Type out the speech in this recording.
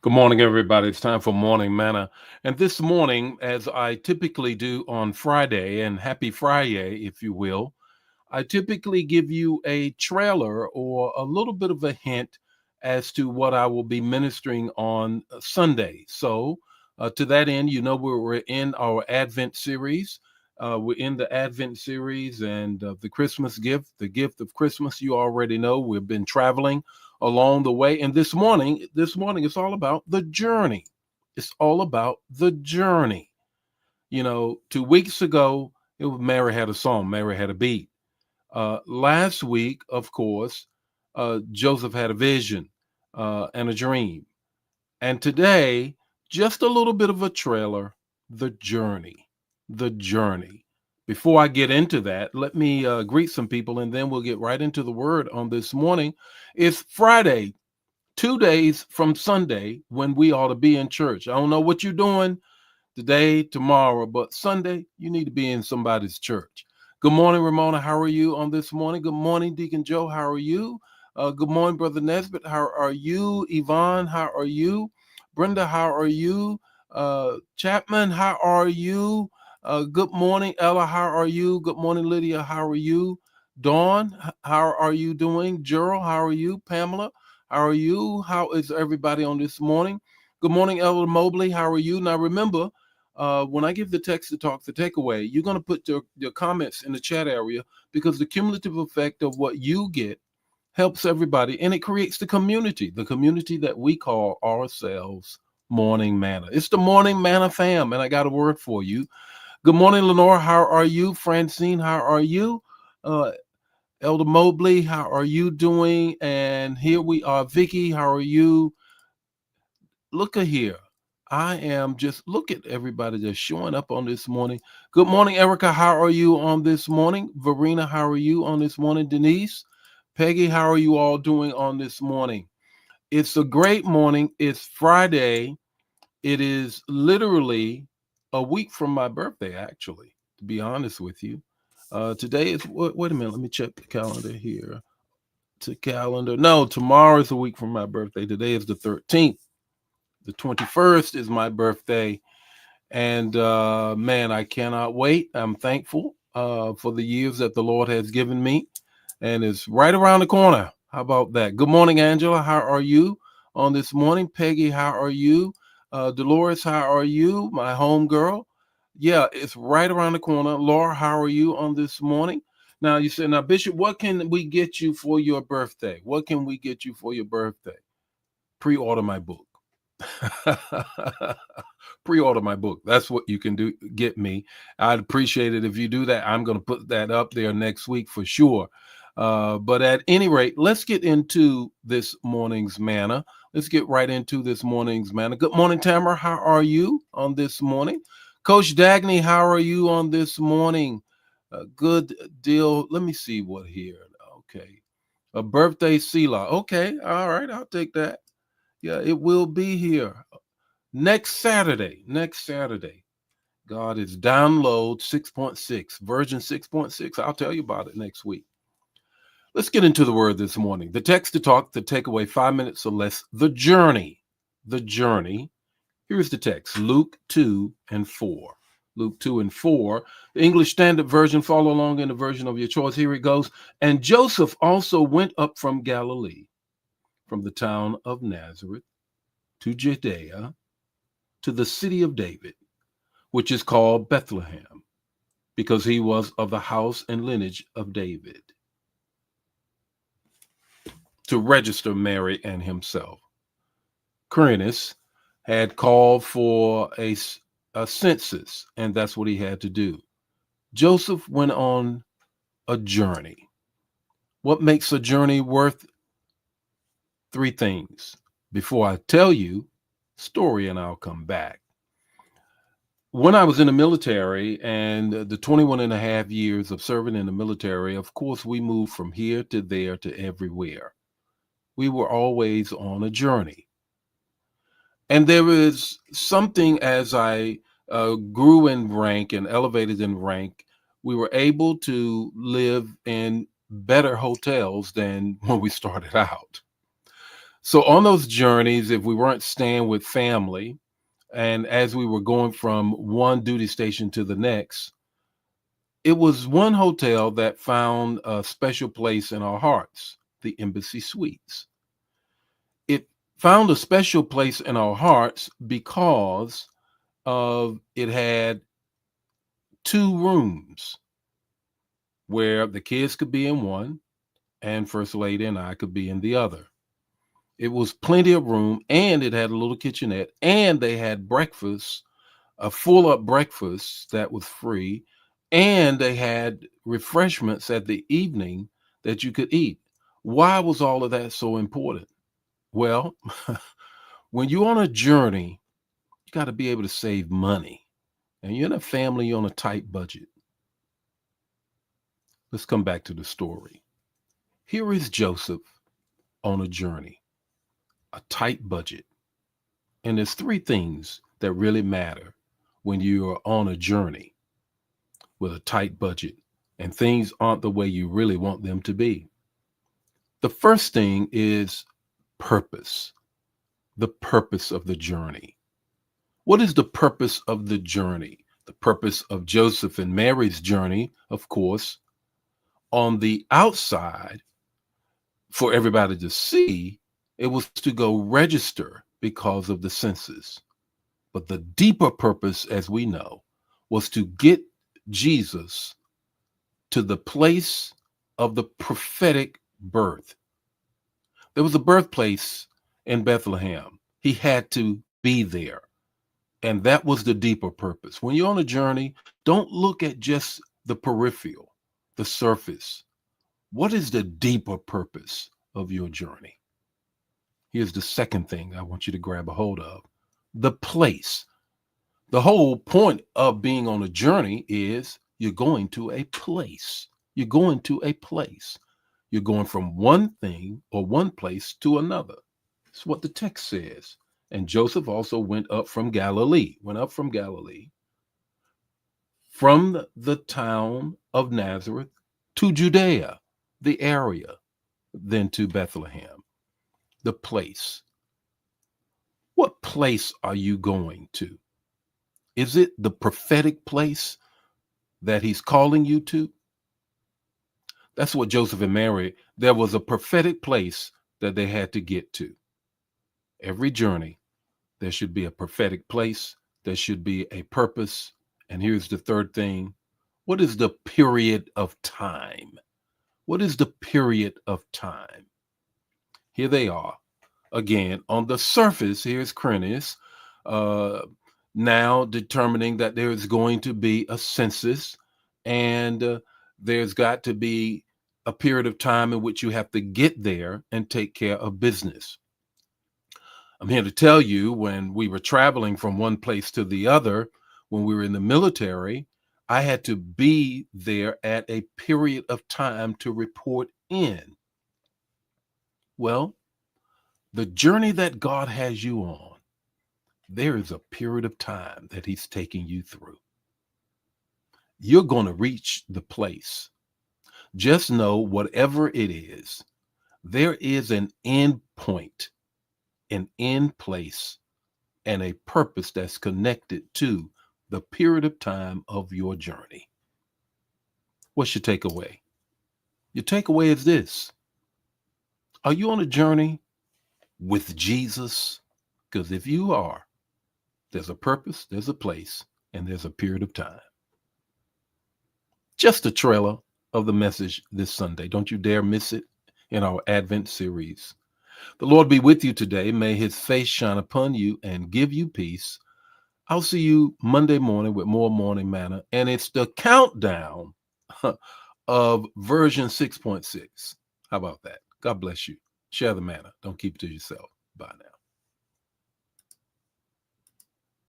Good morning, everybody. It's time for Morning Manna. And this morning, as I typically do on Friday, and happy Friday, if you will, I typically give you a trailer or a little bit of a hint as to what I will be ministering on Sunday. To that end, we're in our Advent series. We're in the Advent series and the Christmas gift, the gift of Christmas. You already know we've been traveling along the way. And this morning, it's all about the journey. It's all about the journey. 2 weeks ago, Mary had a song, Mary had a beat. Last week, of course, Joseph had a vision and a dream. And today, just a little bit of a trailer, the journey, the journey. Before I get into that, let me greet some people and then we'll get right into the word on this morning. It's Friday, 2 days from Sunday when we ought to be in church. I don't know what you're doing today, tomorrow, but Sunday, you need to be in somebody's church. Good morning, Ramona. How are you on this morning? Good morning, Deacon Joe. How are you? Good morning, Brother Nesbitt. How are you? Yvonne, how are you? Brenda, how are you? Chapman, how are you? Good morning, Ella. How are you? Good morning, Lydia. How are you? Dawn, how are you doing? Gerald, how are you? Pamela, how are you? How is everybody on this morning? Good morning, Elder Mobley. How are you? Now, remember, when I give the text to talk, the takeaway, you're going to put your comments in the chat area because the cumulative effect of what you get helps everybody and it creates the community that we call ourselves Morning Manna. It's the Morning Manna fam, and I got a word for you. Good morning, Lenore. How are you? Francine, how are you? Uh, Elder Mobley, how are you doing? And here we are. Vicky, how are you? Look at here. I am just look at everybody that's showing up on this morning. Good morning, Erica. How are you on this morning? Verena, how are you on this morning? Denise, Peggy, how are you all doing on this morning? It's a great morning. It's Friday. It is literally a week from my birthday, actually, to be honest with you. Today is, wait a minute, let me check the calendar here. To calendar. No, tomorrow is a week from my birthday. Today is the 13th. The 21st is my birthday. And man, I cannot wait. I'm thankful for the years that the Lord has given me. And it's right around the corner. How about that? Good morning, Angela. How are you on this morning? Peggy, how are you? Dolores, how are you? My home girl. Yeah, it's right around the corner. Laura, how are you on this morning? Now, you said, now, Bishop, what can we get you for your birthday? What can we get you for your birthday? Pre-order my book. Pre-order my book. That's what you can do. Get me. I'd appreciate it if you do that. I'm going to put that up there next week for sure. But at any rate, let's get into this morning's manna. Let's get right into this morning's manna. Good morning, Tamara. How are you on this morning? Coach Dagny, how are you on this morning? Good deal. Let me see what here. Okay. A birthday Selah. Okay. All right. I'll take that. Yeah, it will be here next Saturday. Next Saturday. God is download 6.6, version 6.6. I'll tell you about it next week. Let's get into the word this morning. The text to talk, the takeaway, 5 minutes or less. The journey. The journey. Here's the text Luke 2 and 4. Luke 2 and 4. The English Standard Version, follow along in the version of your choice. Here it goes. And Joseph also went up from Galilee, from the town of Nazareth to Judea, to the city of David, which is called Bethlehem, because he was of the house and lineage of David, to register Mary and himself. Quirinus had called for a census, and that's what he had to do. Joseph went on a journey. What makes a journey worth? Three things. Before I tell you, story, and I'll come back. When I was in the military and the 21 and a half years of serving in the military, of course, we moved from here to there to everywhere. We were always on a journey. And there is something as I grew in rank and elevated in rank, we were able to live in better hotels than when we started out. So on those journeys, if we weren't staying with family, and as we were going from one duty station to the next, it was one hotel that found a special place in our hearts, the Embassy Suites. It found a special place in our hearts because of it had two rooms where the kids could be in one and First Lady and I could be in the other. It was plenty of room, and it had a little kitchenette, and they had breakfast, a full up breakfast that was free, and they had refreshments at the evening that you could eat. Why was all of that so important? Well, when you're on a journey, you got to be able to save money. And you're in a family, you're on a tight budget. Let's come back to the story. Here is Joseph on a journey, a tight budget. And there's three things that really matter when you're on a journey with a tight budget and things aren't the way you really want them to be. The first thing is purpose, the purpose of the journey. What is the purpose of the journey? The purpose of Joseph and Mary's journey, of course, on the outside for everybody to see, it was to go register because of the census. But the deeper purpose, as we know, was to get Jesus to the place of the prophetic birth. There was a birthplace in Bethlehem. He had to be there. And that was the deeper purpose. When you're on a journey, don't look at just the peripheral, the surface. What is the deeper purpose of your journey? Here's the second thing I want you to grab a hold of: the place. The whole point of being on a journey is you're going to a place. You're going to a place. You're going from one thing or one place to another. That's what the text says. And Joseph also went up from Galilee, from the town of Nazareth to Judea, the area, then to Bethlehem, the place. What place are you going to? Is it the prophetic place that he's calling you to? That's what Joseph and Mary, there was a prophetic place that they had to get to. Every journey, there should be a prophetic place, there should be a purpose. And here's the third thing: what is the period of time? What is the period of time? Here they are. Again, on the surface, here's Quirinius, uh, now determining that there is going to be a census, and there's got to be a period of time in which you have to get there and take care of business. I'm here to tell you, when we were traveling from one place to the other, when we were in the military, I had to be there at a period of time to report in. Well, the journey that God has you on, there is a period of time that He's taking you through. You're going to reach the place. Just know, whatever it is, there is an end point, an end place, and a purpose that's connected to the period of time of your journey. What's your takeaway? Your takeaway is this: are you on a journey with Jesus? Because if you are, there's a purpose, there's a place, and there's a period of time. Just a trailer of the message this Sunday. Don't you dare miss it in our Advent series. The Lord be with you today. May His face shine upon you and give you peace. I'll see you Monday morning with more Morning Manna, and it's the countdown of version 6.6. How about that? God bless you. Share the manna. Don't keep it to yourself. Bye now.